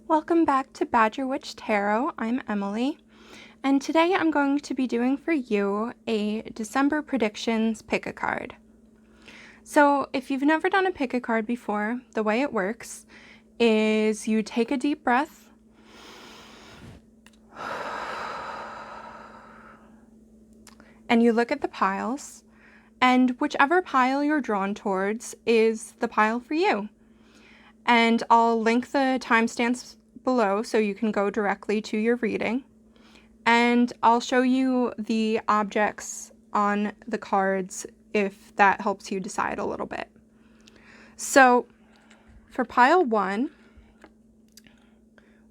Welcome back to Badger Witch Tarot. I'm Emily, and today I'm going to be doing for you a December predictions pick a card. So if you've never done a pick a card before, the way it works is you take a deep breath, and you look at the piles, and whichever pile you're drawn towards is the pile for you. And I'll link the timestamps below so you can go directly to your reading. And I'll show you the objects on the cards if that helps you decide a little bit. So for pile 1,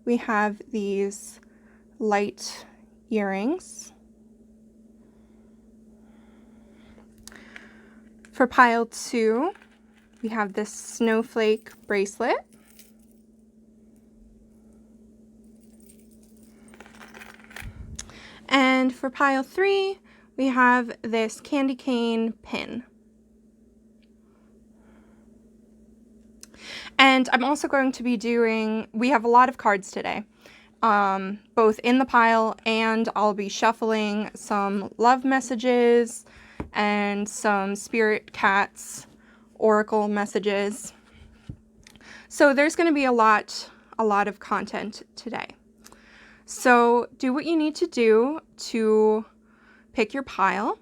we have these light earrings. For pile 2, we have this snowflake bracelet. And for pile 3, we have this candy cane pin. And I'm also going to be doing, we have a lot of cards today, both in the pile, and I'll be shuffling some love messages and some spirit cats oracle messages. So there's going to be a lot of content today. So do what you need to do to pick your pile,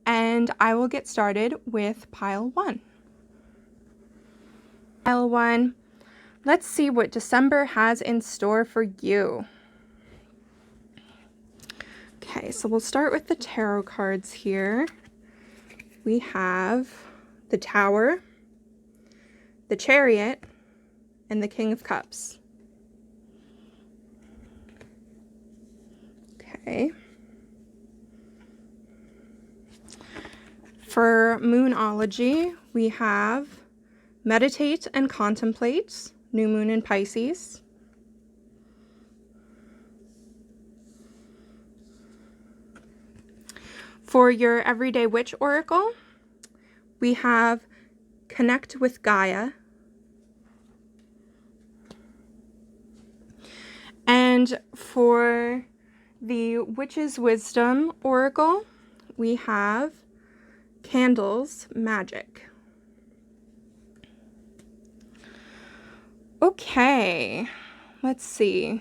and I will get started with pile 1. Pile 1, let's see what December has in store for you. Okay, so we'll start with the tarot cards here. We have the Tower, the Chariot, and the King of Cups. Okay. For Moonology, we have Meditate and Contemplate, New Moon in Pisces. For your Everyday Witch Oracle, we have Connect with Gaia. And for the Witch's Wisdom Oracle, we have Candles Magic. Okay, let's see.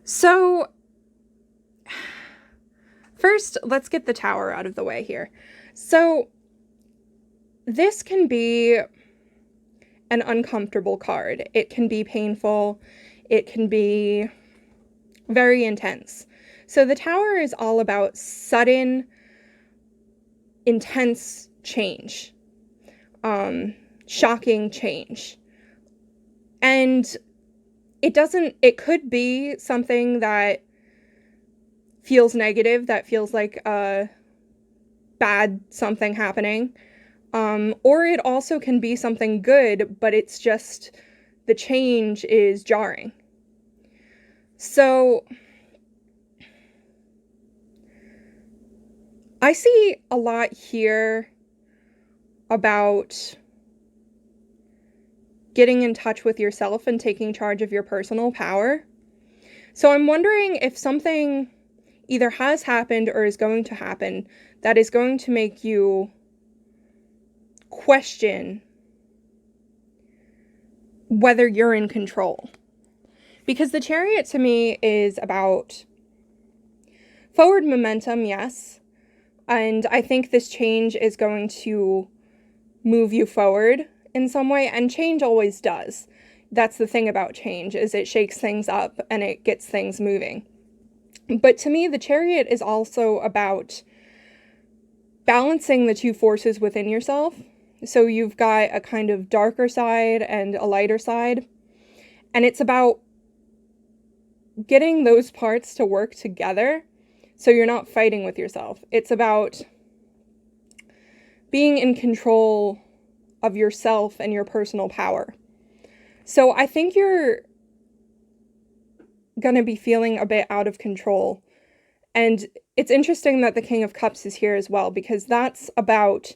So, first, let's get the Tower out of the way here. So, this can be an uncomfortable card. It can be painful. It can be very intense. So the Tower is all about sudden, intense change, shocking change. And it could be something that feels negative, that feels like a bad something happening. Or it also can be something good, but it's just the change is jarring. So I see a lot here about getting in touch with yourself and taking charge of your personal power. So I'm wondering if something either has happened or is going to happen that is going to make you question whether you're in control. Because the Chariot to me is about forward momentum, yes. And I think this change is going to move you forward in some way, and change always does. That's the thing about change, is it shakes things up and it gets things moving. But to me, the Chariot is also about balancing the two forces within yourself. So you've got a kind of darker side and a lighter side. And it's about getting those parts to work together so you're not fighting with yourself. It's about being in control of yourself and your personal power. So I think you're going to be feeling a bit out of control. And it's interesting that the King of Cups is here as well, because that's about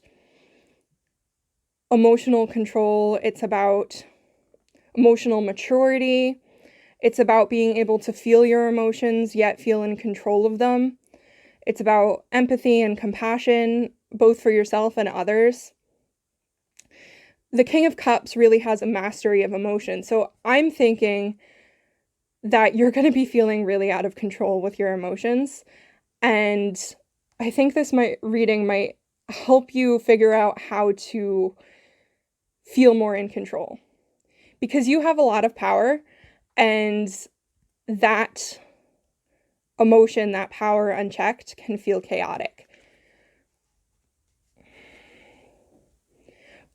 emotional control. It's about emotional maturity. It's about being able to feel your emotions, yet feel in control of them. It's about empathy and compassion, both for yourself and others. The King of Cups really has a mastery of emotion. So I'm thinking that you're going to be feeling really out of control with your emotions. And I think this reading might help you figure out how to feel more in control. Because you have a lot of power, and that emotion, that power unchecked, can feel chaotic.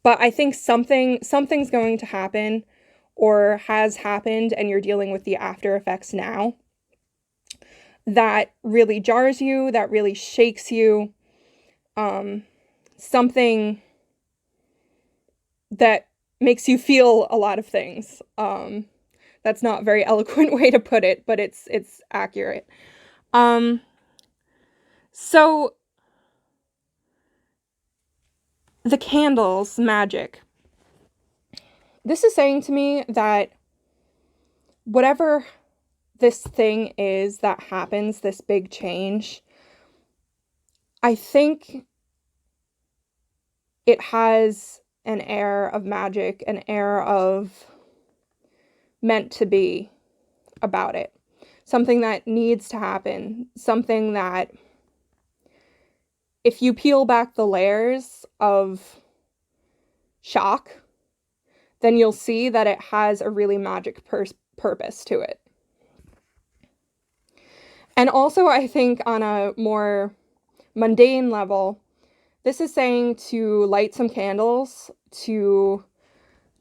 But I think something's going to happen, or has happened, and you're dealing with the after effects now, that really jars you, that really shakes you. Something that makes you feel a lot of things. That's not a very eloquent way to put it, but it's accurate. So the candles, magic. This is saying to me that whatever this thing is that happens, this big change, I think it has an air of magic, an air of meant to be about it. Something that needs to happen. Something that, if you peel back the layers of shock, then you'll see that it has a really magic purpose to it. And also, I think on a more mundane level, this is saying to light some candles,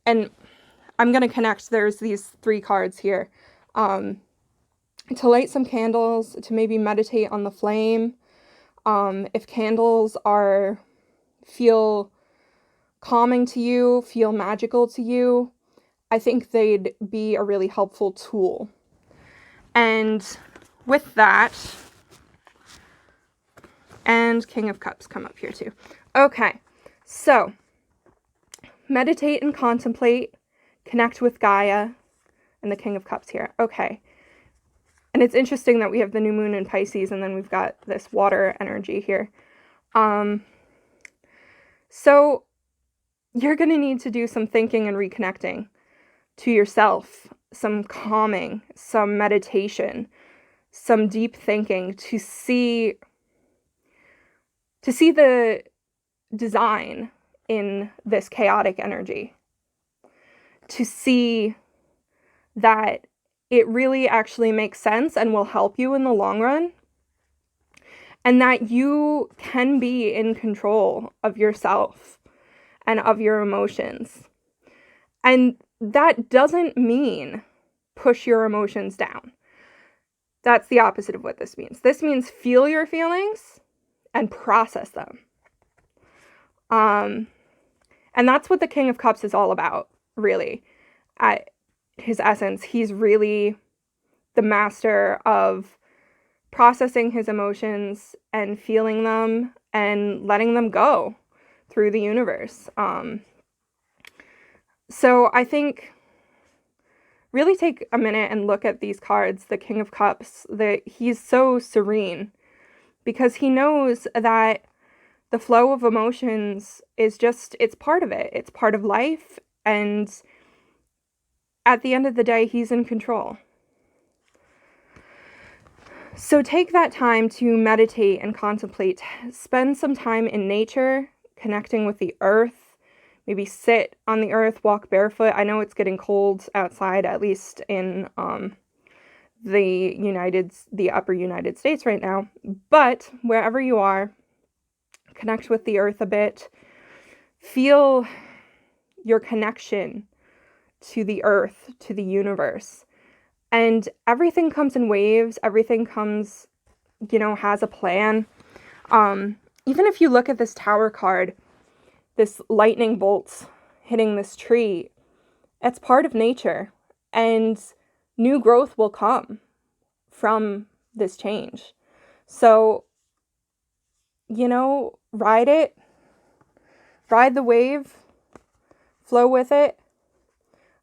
and I'm going to connect, there's these 3 cards here, to light some candles, to maybe meditate on the flame. If candles feel calming to you, feel magical to you, I think they'd be a really helpful tool. And with that, and King of Cups come up here too. Okay, so meditate and contemplate, connect with Gaia, and the King of Cups here. Okay. And it's interesting that we have the new moon in Pisces, and then we've got this water energy here. So you're going to need to do some thinking and reconnecting to yourself, some calming, some meditation, some deep thinking to see the design in this chaotic energy, to see that it really actually makes sense and will help you in the long run, and that you can be in control of yourself and of your emotions. And that doesn't mean push your emotions down. That's the opposite of what this means. This means feel your feelings and process them. And that's what the King of Cups is all about, really. At his essence, he's really the master of processing his emotions and feeling them and letting them go through the universe. So I think really take a minute and look at these cards, the King of Cups, that he's so serene because he knows that the flow of emotions is it's part of it. It's part of life. And at the end of the day, he's in control. So take that time to meditate and contemplate. Spend some time in nature, connecting with the earth. Maybe sit on the earth, walk barefoot. I know it's getting cold outside, at least in the upper United States right now. But wherever you are, connect with the earth a bit. Feel your connection to the earth, to the universe. And everything comes in waves. Everything comes, has a plan. Even if you look at this Tower card, this lightning bolts hitting this tree, it's part of nature. And new growth will come from this change. So ride it. Ride the wave. Flow with it.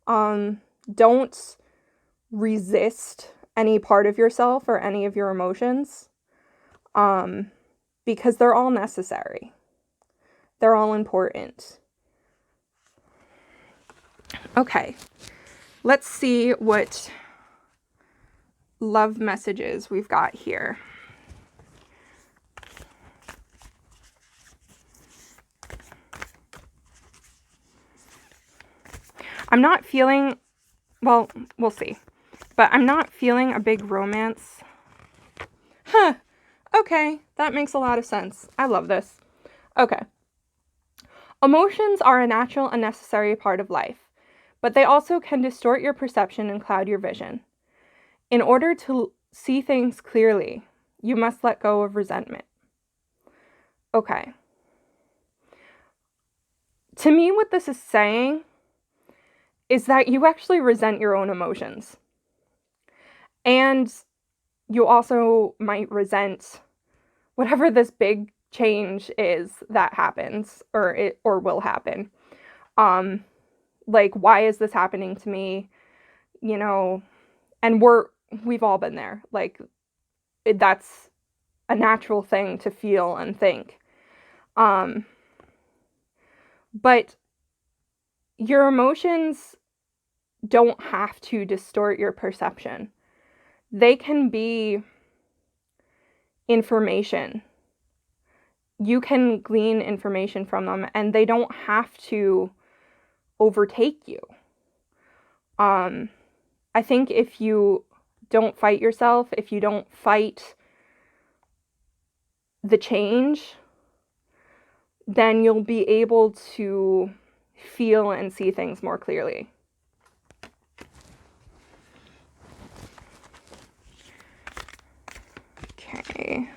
Don't resist any part of yourself or any of your emotions. Because they're all necessary. They're all important. Okay. Let's see what love messages we've got here. I'm not feeling, well, we'll see. But I'm not feeling a big romance. Huh. Okay, that makes a lot of sense. I love this. Okay. Emotions are a natural and necessary part of life, but they also can distort your perception and cloud your vision. In order to see things clearly, you must let go of resentment. Okay. To me, what this is saying is that you actually resent your own emotions. And you also might resent whatever this big change is that happens or will happen. Like, why is this happening to me? And we've all been there. Like, that's a natural thing to feel and think. But your emotions don't have to distort your perception. They can be information. You can glean information from them, and they don't have to overtake you. I think if you don't fight yourself, if you don't fight the change, then you'll be able to feel and see things more clearly. Okay.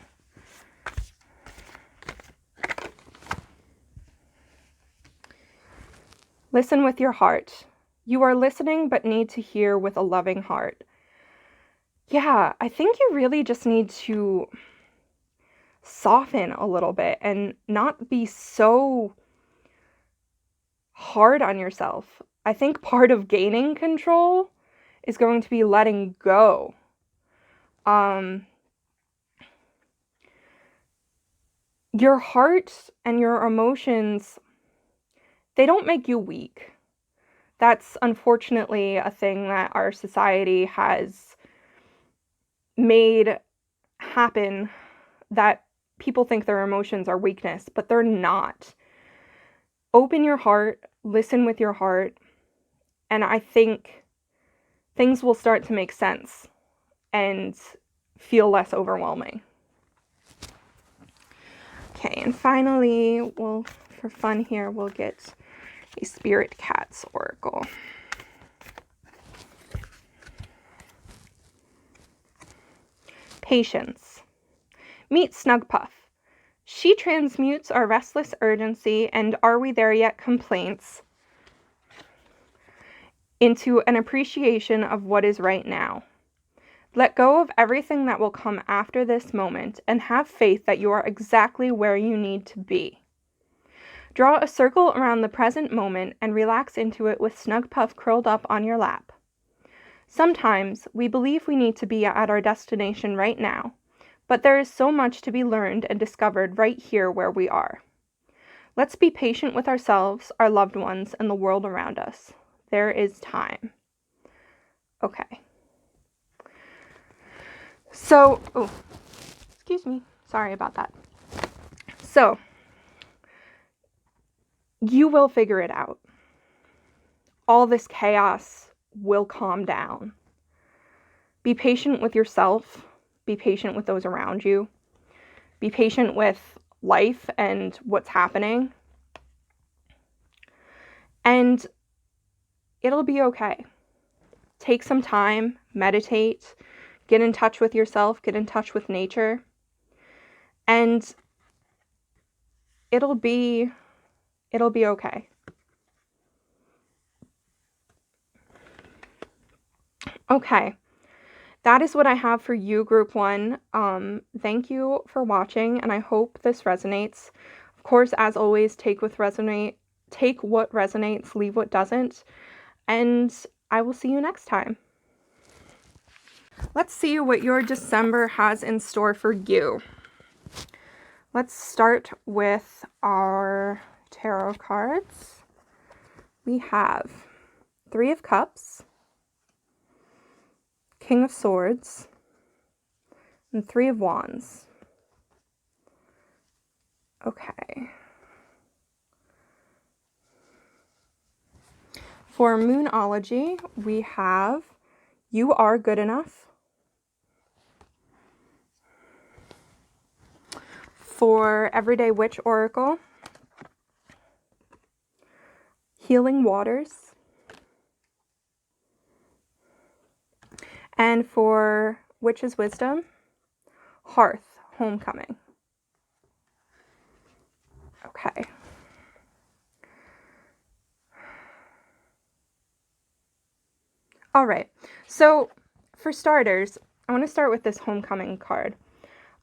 Listen with your heart. You are listening but need to hear with a loving heart. Yeah, I think you really just need to soften a little bit and not be so hard on yourself. I think part of gaining control is going to be letting go. Your heart and your emotions, they don't make you weak. That's unfortunately a thing that our society has made happen, that people think their emotions are weakness, but they're not. Open your heart, listen with your heart, and I think things will start to make sense and feel less overwhelming. Okay, and finally, for fun here, we'll get a Spirit Cat's Oracle. Patience. Meet Snugpuff. She transmutes our restless urgency and are we there yet complaints into an appreciation of what is right now. Let go of everything that will come after this moment and have faith that you are exactly where you need to be. Draw a circle around the present moment and relax into it with Snugpuff curled up on your lap. Sometimes we believe we need to be at our destination right now, but there is so much to be learned and discovered right here where we are. Let's be patient with ourselves, our loved ones, and the world around us. There is time. Okay. So, excuse me. Sorry about that. So, you will figure it out. All this chaos will calm down. Be patient with yourself. Be patient with those around you. Be patient with life and what's happening. And it'll be okay. Take some time, meditate, get in touch with yourself, get in touch with nature. And it'll be okay. Okay. that is what I have for you, Group 1. Thank you for watching, and I hope this resonates. Of course, as always, take what resonates, leave what doesn't, and I will see you next time. Let's see what your December has in store for you. Let's start with our tarot cards. We have 3 of Cups, King of Swords, and 3 of Wands. Okay. For Moonology, we have You Are Good Enough. For Everyday Witch Oracle, Healing Waters. And for Witch's Wisdom, Hearth, Homecoming. Okay. All right. So for starters, I want to start with this Homecoming card.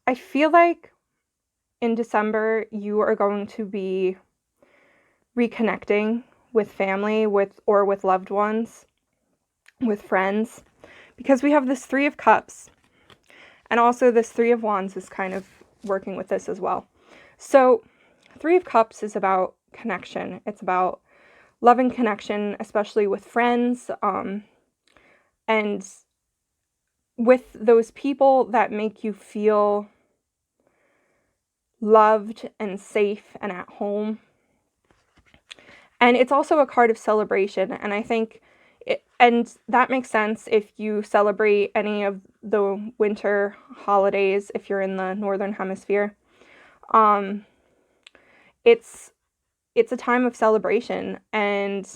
I feel like in December, you are going to be reconnecting with family, with loved ones, with friends, because we have this 3 of Cups, and also this 3 of Wands is kind of working with this as well. So 3 of Cups is about connection. It's about loving connection, especially with friends, and with those people that make you feel loved and safe and at home. And it's also a card of celebration, and I think and that makes sense if you celebrate any of the winter holidays, if you're in the Northern Hemisphere. It's a time of celebration and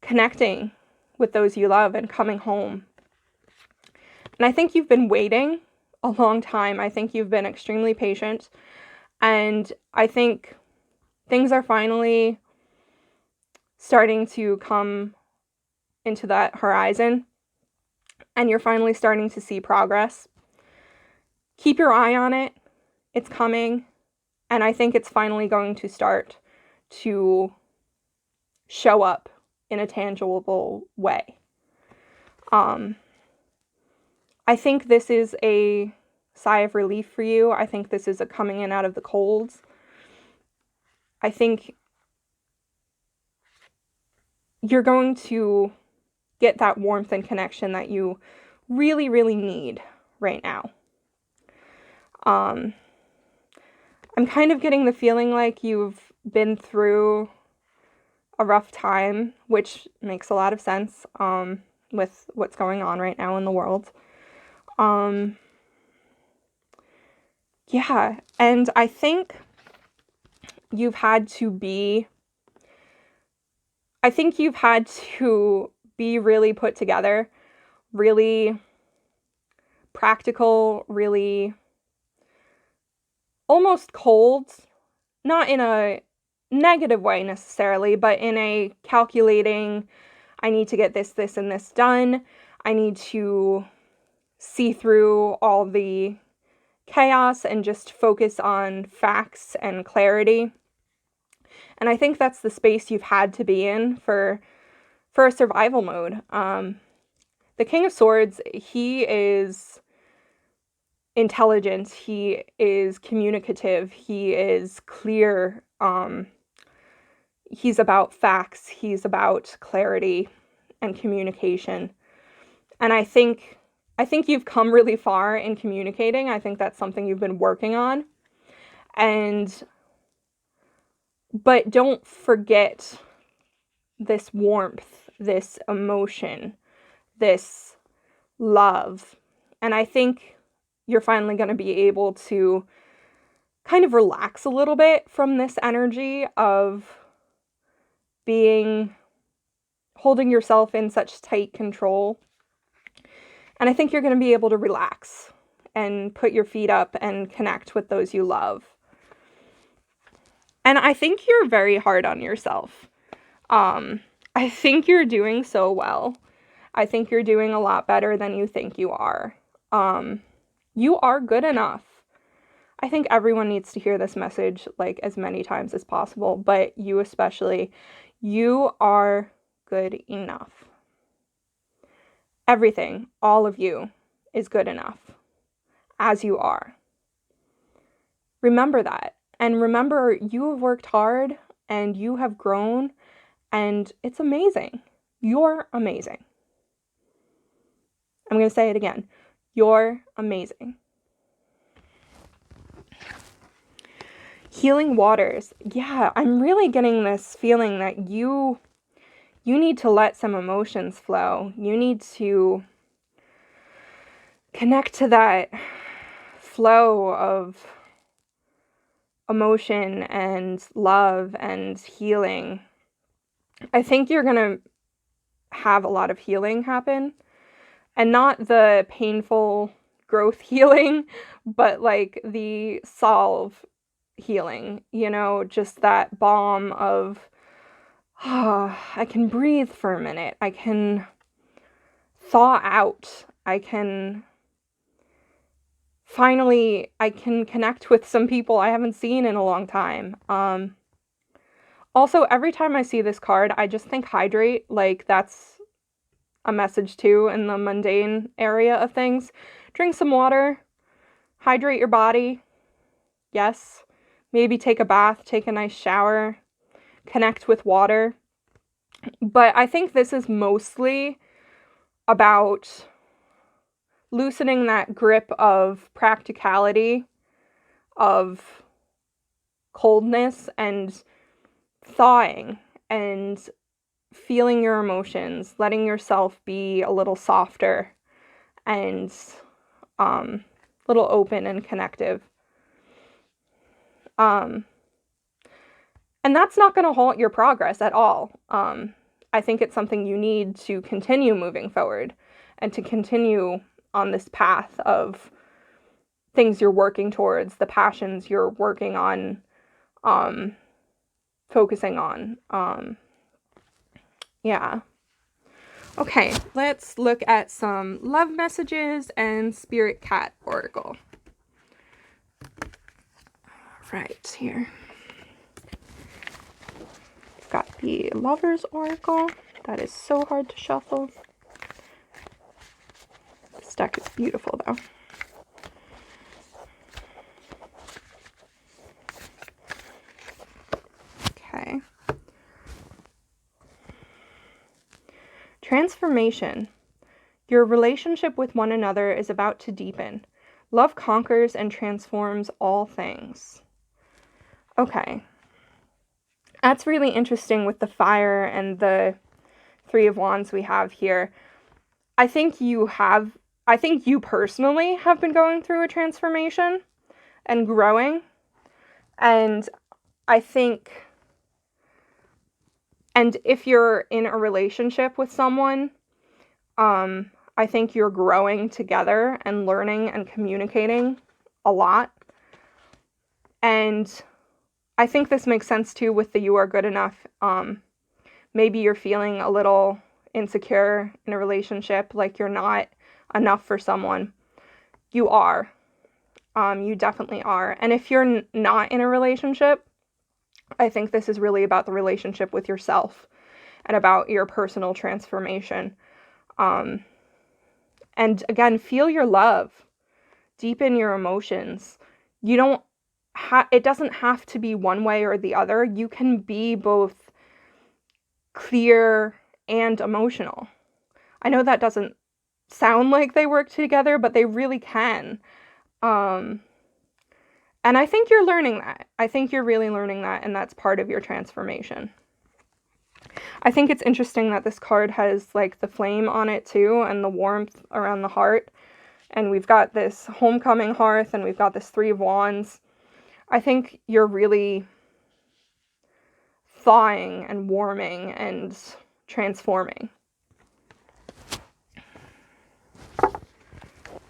connecting with those you love and coming home. And I think you've been waiting a long time. I think you've been extremely patient, and I think things are finally starting to come into that horizon, and you're finally starting to see progress. Keep your eye on it. It's coming, and I think it's finally going to start to show up in a tangible way. I think this is a sigh of relief for you. I think this is a coming in out of the colds. I think you're going to get that warmth and connection that you really, really need right now. I'm kind of getting the feeling like you've been through a rough time, which makes a lot of sense with what's going on right now in the world. Yeah, and I think you've had to be really put together, really practical, really almost cold, not in a negative way necessarily, but in a calculating, I need to get this, and this done. I need to see through all the chaos and just focus on facts and clarity. And I think that's the space you've had to be in for a survival mode. The King of Swords, he is intelligent, he is communicative, he is clear, he's about facts, he's about clarity and communication. And I think you've come really far in communicating. I think that's something you've been working on. But don't forget this warmth, this emotion, this love. And I think you're finally going to be able to kind of relax a little bit from this energy of holding yourself in such tight control. And I think you're going to be able to relax and put your feet up and connect with those you love. And I think you're very hard on yourself. I think you're doing so well. I think you're doing a lot better than you think you are. You are good enough. I think everyone needs to hear this message like as many times as possible, but you especially. You are good enough. Everything, all of you, is good enough as you are. Remember that. And remember, you have worked hard and you have grown, and it's amazing. You're amazing. I'm going to say it again. You're amazing. Healing waters. Yeah, I'm really getting this feeling that you need to let some emotions flow. You need to connect to that flow of emotion and love and healing. I think you're going to have a lot of healing happen, and not the painful growth healing, but like the solve healing, just that balm of, I can breathe for a minute. I can thaw out. I can connect with some people I haven't seen in a long time. Also, every time I see this card, I just think hydrate. Like, that's a message too in the mundane area of things. Drink some water. Hydrate your body. Yes. Maybe take a bath, take a nice shower. Connect with water. But I think this is mostly about loosening that grip of practicality, of coldness, and thawing, and feeling your emotions, letting yourself be a little softer and a little open and connective. And that's not going to halt your progress at all. I think it's something you need to continue moving forward and to continue on this path of things you're working towards, the passions you're working on, focusing on. Yeah. Okay, let's look at some love messages and Spirit Cat Oracle. Right here. Got the Lover's Oracle. That is so hard to shuffle. This deck is beautiful, though. Okay. Transformation. Your relationship with one another is about to deepen. Love conquers and transforms all things. Okay. That's really interesting with the fire and the Three of Wands we have here. I think you personally have been going through a transformation and growing. And if you're in a relationship with someone, I think you're growing together and learning and communicating a lot. And I think this makes sense too with the you are good enough. Maybe you're feeling a little insecure in a relationship, like you're not enough for someone. You are. You definitely are. And if you're not in a relationship, I think this is really about the relationship with yourself and about your personal transformation. And again, feel your love. Deepen your emotions. It doesn't have to be one way or the other. You can be both clear and emotional. I know that doesn't sound like they work together, but they really can. And I think you're learning that. I think you're really learning that, and that's part of your transformation. I think it's interesting that this card has like the flame on it too, and the warmth around the heart. And we've got this homecoming hearth, and we've got this Three of Wands. I think you're really thawing and warming and transforming.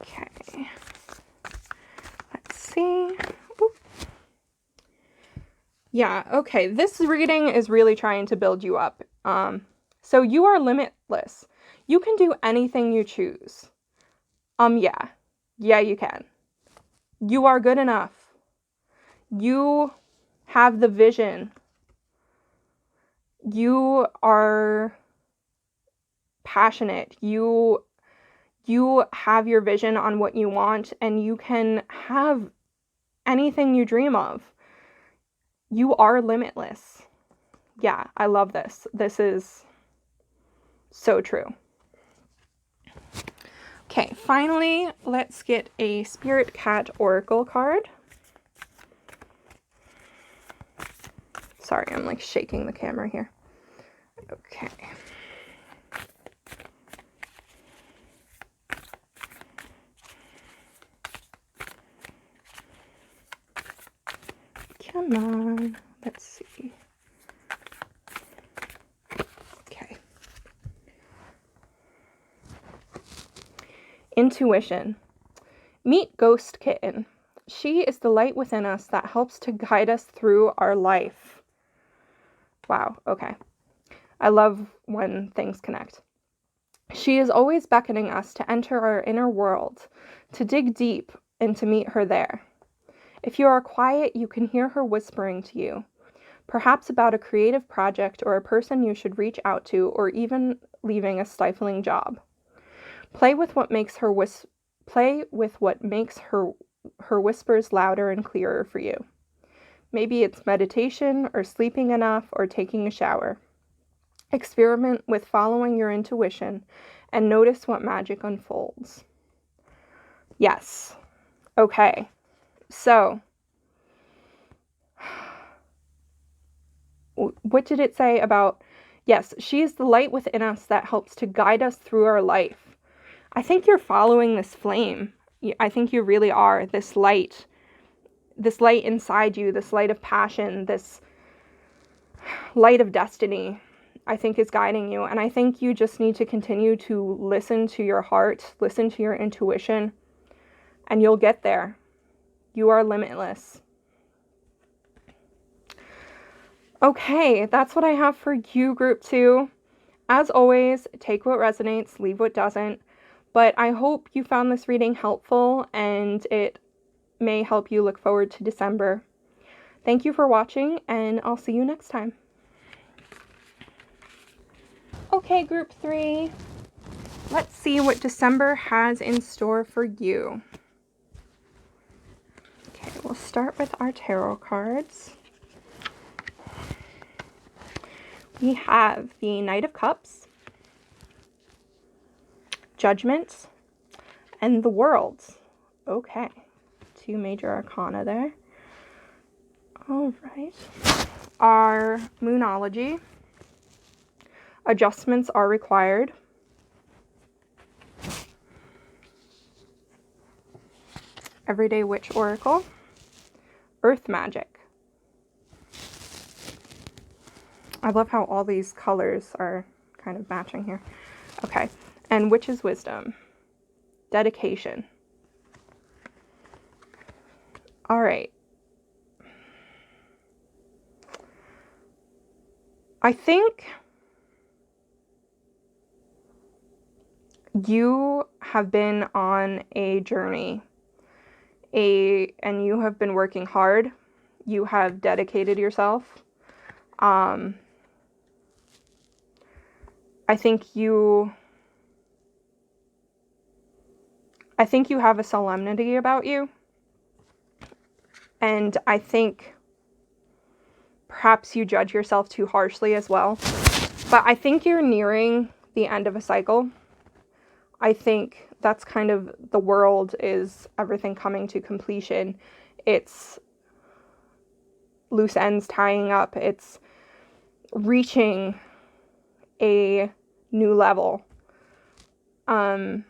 Okay. Let's see. Oop. Yeah, okay. This reading is really trying to build you up. So you are limitless. You can do anything you choose. Yeah. Yeah, you can. You are good enough. You have the vision. You are passionate. You have your vision on what you want, and you can have anything you dream of. You are limitless. Yeah, I love this. This is so true. Okay, finally, let's get a Spirit Cat Oracle card. Sorry, I'm like shaking the camera here. Okay. Come on, let's see. Okay. Intuition. Meet Ghost Kitten. She is the light within us that helps to guide us through our life. Wow, okay. I love when things connect. She is always beckoning us to enter our inner world, to dig deep, and to meet her there. If you are quiet, you can hear her whispering to you, perhaps about a creative project or a person you should reach out to, or even leaving a stifling job. Play with what makes her whispers louder and clearer for you. Maybe it's meditation, or sleeping enough, or taking a shower. Experiment with following your intuition and notice what magic unfolds. Yes. Okay. So, what did it say about, yes, she is the light within us that helps to guide us through our life. I think you're following this flame. I think you really are. This light inside you, this light of passion, this light of destiny, I think is guiding you. And I think you just need to continue to listen to your heart, listen to your intuition, and you'll get there. You are limitless. Okay, that's what I have for you, Group 2. As always, take what resonates, leave what doesn't. But I hope you found this reading helpful, and it may help you look forward to December. Thank you for watching, and I'll see you next time. Okay, Group 3. Let's see what December has in store for you. Okay, we'll start with our tarot cards. We have the Knight of Cups, Judgment, and the World. Okay, 2 major arcana there. All right. Our Moonology. Adjustments are required. Everyday Witch Oracle. Earth Magic. I love how all these colors are kind of matching here. Okay. And Witch's Wisdom. Dedication. All right. I think you have been on a journey, and you have been working hard. You have dedicated yourself. I think you have a solemnity about you. And I think perhaps you judge yourself too harshly as well. But I think you're nearing the end of a cycle. I think that's kind of the world, is everything coming to completion. It's loose ends tying up. It's reaching a new level. And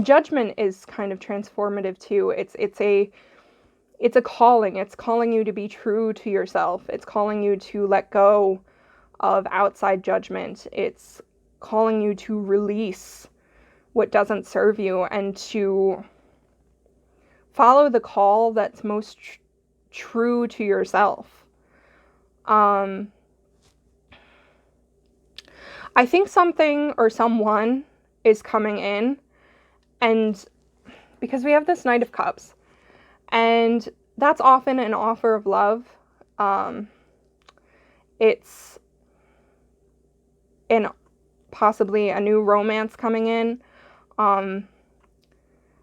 Judgment is kind of transformative too. It's a calling. It's calling you to be true to yourself. It's calling you to let go of outside judgment. It's calling you to release what doesn't serve you and to follow the call that's most true to yourself. I think something or someone is coming in, and because we have this Knight of Cups, and that's often an offer of love. It's in possibly a new romance coming in,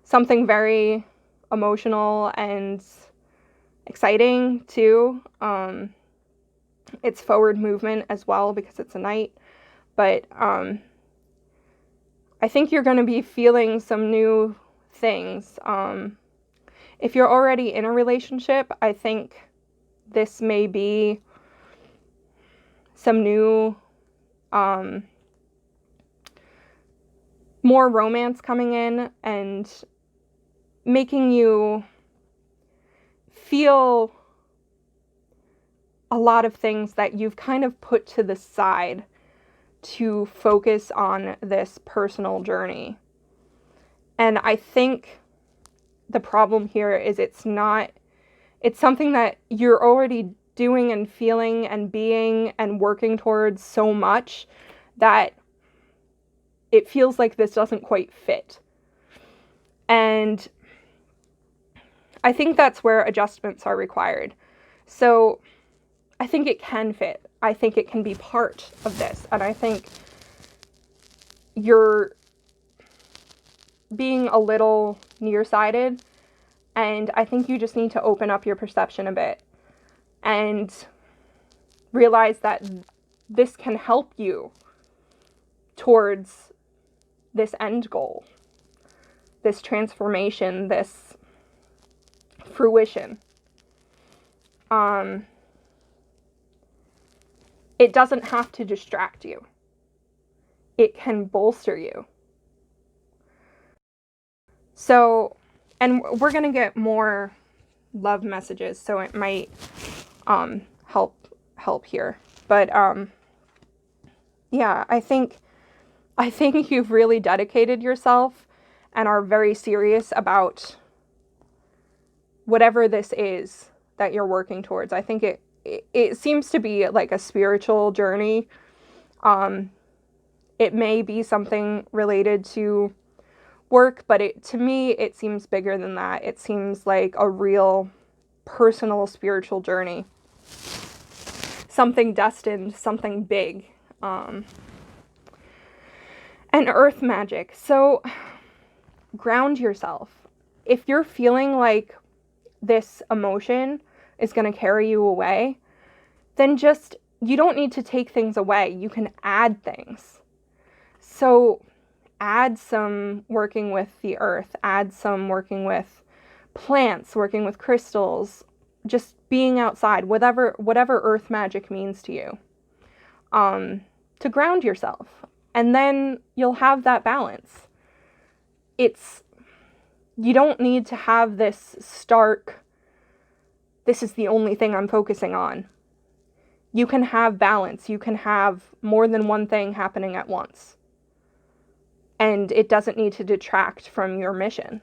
something very emotional and exciting too. It's forward movement as well because it's a knight, but I think you're going to be feeling some new things. If you're already in a relationship, I think this may be some new, more romance coming in and making you feel a lot of things that you've kind of put to the side to focus on this personal journey. And I think the problem here is it's something that you're already doing and feeling and being and working towards so much that it feels like this doesn't quite fit. And I think that's where adjustments are required. So I think it can fit. I think it can be part of this. And I think you're being a little nearsighted. And I think you just need to open up your perception a bit and realize that this can help you towards this end goal, this transformation, this fruition. It doesn't have to distract you. It can bolster you. So, and we're going to get more love messages, so it might help here. But yeah, I think you've really dedicated yourself and are very serious about whatever this is that you're working towards. I think it seems to be like a spiritual journey. It may be something related to work, but to me, it seems bigger than that. It seems like a real personal spiritual journey. Something destined, something big. And earth magic. So ground yourself. If you're feeling like this emotion is going to carry you away, then you don't need to take things away. You can add things. So add some working with the earth, add some working with plants, working with crystals, just being outside, whatever earth magic means to you, to ground yourself. And then you'll have that balance. You don't need to have this stark, this is the only thing I'm focusing on. You can have balance. You can have more than one thing happening at once. And it doesn't need to detract from your mission.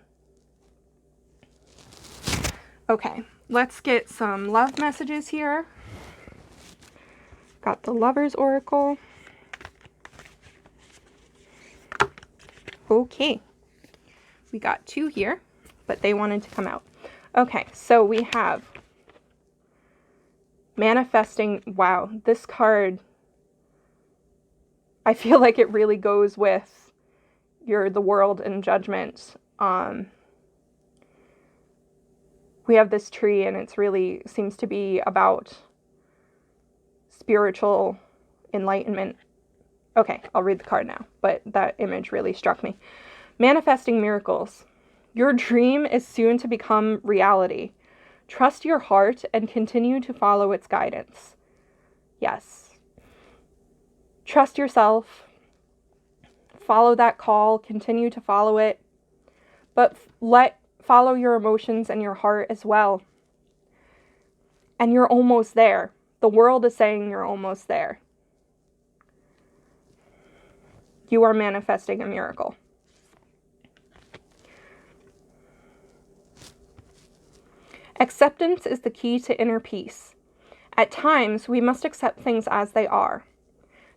Okay, let's get some love messages here. Got the Lover's Oracle. Okay, we got 2 here, but they wanted to come out. Okay, so we have manifesting. Wow, this card, I feel like it really goes with the world and judgment. We have this tree, and it's really seems to be about spiritual enlightenment. Okay, I'll read the card now, but that image really struck me. Manifesting miracles. Your dream is soon to become reality. Trust your heart and continue to follow its guidance. Yes. Trust yourself. Follow that call. Continue to follow it. But follow your emotions and your heart as well. And you're almost there. The world is saying you're almost there. You are manifesting a miracle. Acceptance is the key to inner peace. At times, we must accept things as they are.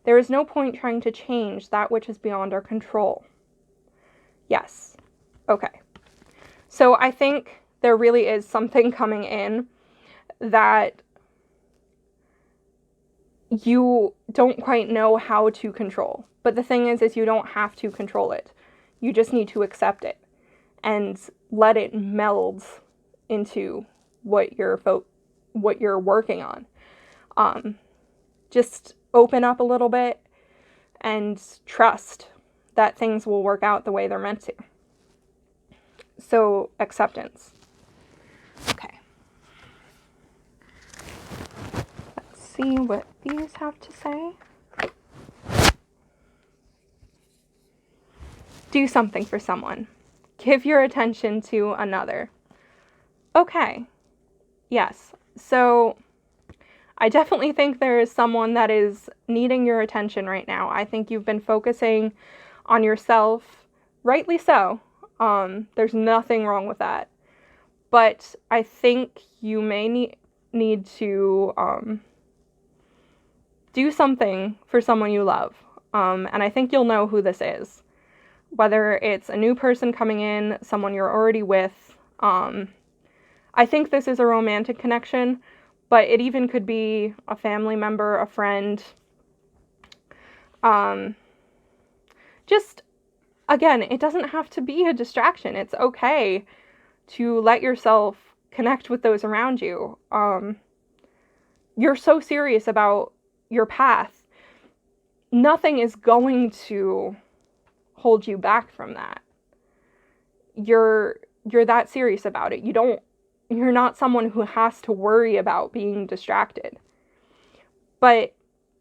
There is no point trying to change that which is beyond our control. Yes. Okay. So I think there really is something coming in that you don't quite know how to control. But the thing is you don't have to control it. You just need to accept it and let it meld into what you're working on. Just open up a little bit and trust that things will work out the way they're meant to. So, acceptance. Okay. Let's see what these have to say. Do something for someone. Give your attention to another. Okay. Yes. So, I definitely think there is someone that is needing your attention right now. I think you've been focusing on yourself, rightly so. There's nothing wrong with that. But I think you may need to do something for someone you love. And I think you'll know who this is. Whether it's a new person coming in, someone you're already with. I think this is a romantic connection, but it even could be a family member, a friend. Just, again, it doesn't have to be a distraction. It's okay to let yourself connect with those around you. You're so serious about your path. Nothing is going to hold you back from that. You're that serious about it. You're not someone who has to worry about being distracted. But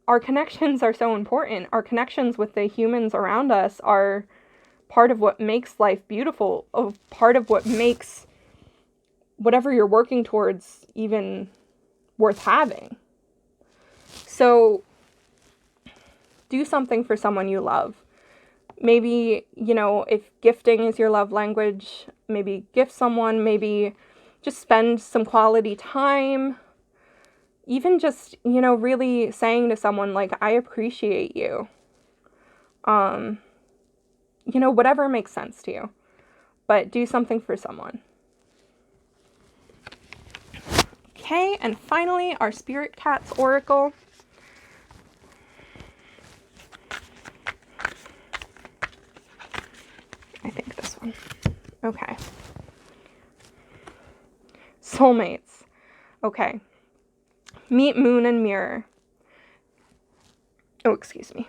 our connections are so important. Our connections with the humans around us are part of what makes life beautiful, part of what makes whatever you're working towards even worth having. So, do something for someone you love. Maybe, if gifting is your love language, maybe gift someone, maybe just spend some quality time. Even just, really saying to someone, like, I appreciate you. Whatever makes sense to you. But do something for someone. Okay, and finally, our Spirit Cats Oracle. I think this one. Okay. Soulmates. Okay. Meet Moon and Mirror. Oh, excuse me.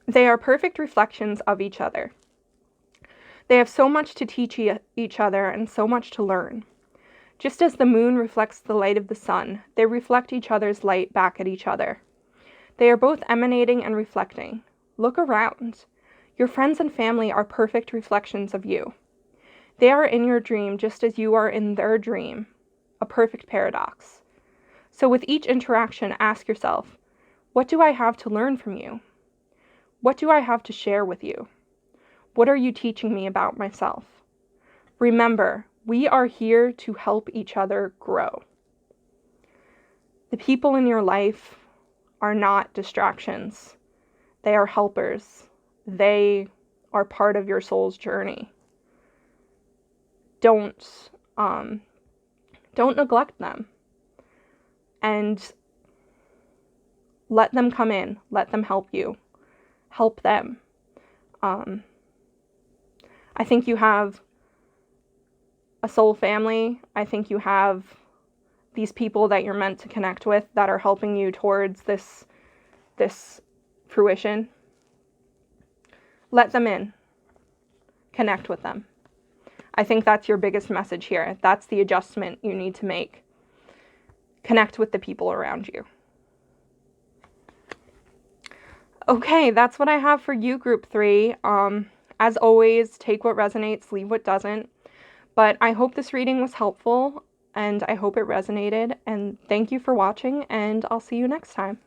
They are perfect reflections of each other. They have so much to teach each other and so much to learn. Just as the moon reflects the light of the sun, they reflect each other's light back at each other. They are both emanating and reflecting. Look around. Your friends and family are perfect reflections of you. They are in your dream just as you are in their dream. A perfect paradox. So with each interaction, ask yourself, what do I have to learn from you? What do I have to share with you? What are you teaching me about myself? Remember, we are here to help each other grow. The people in your life are not distractions. They are helpers. They are part of your soul's journey. Don't neglect them. And let them come in. Let them help you. Help them. I think you have a soul family. I think you have these people that you're meant to connect with that are helping you towards this fruition. Let them in. Connect with them. I think that's your biggest message here. That's the adjustment you need to make. Connect with the people around you. Okay, that's what I have for you, Group 3. As always, take what resonates, leave what doesn't. But I hope this reading was helpful, and I hope it resonated. And thank you for watching, and I'll see you next time.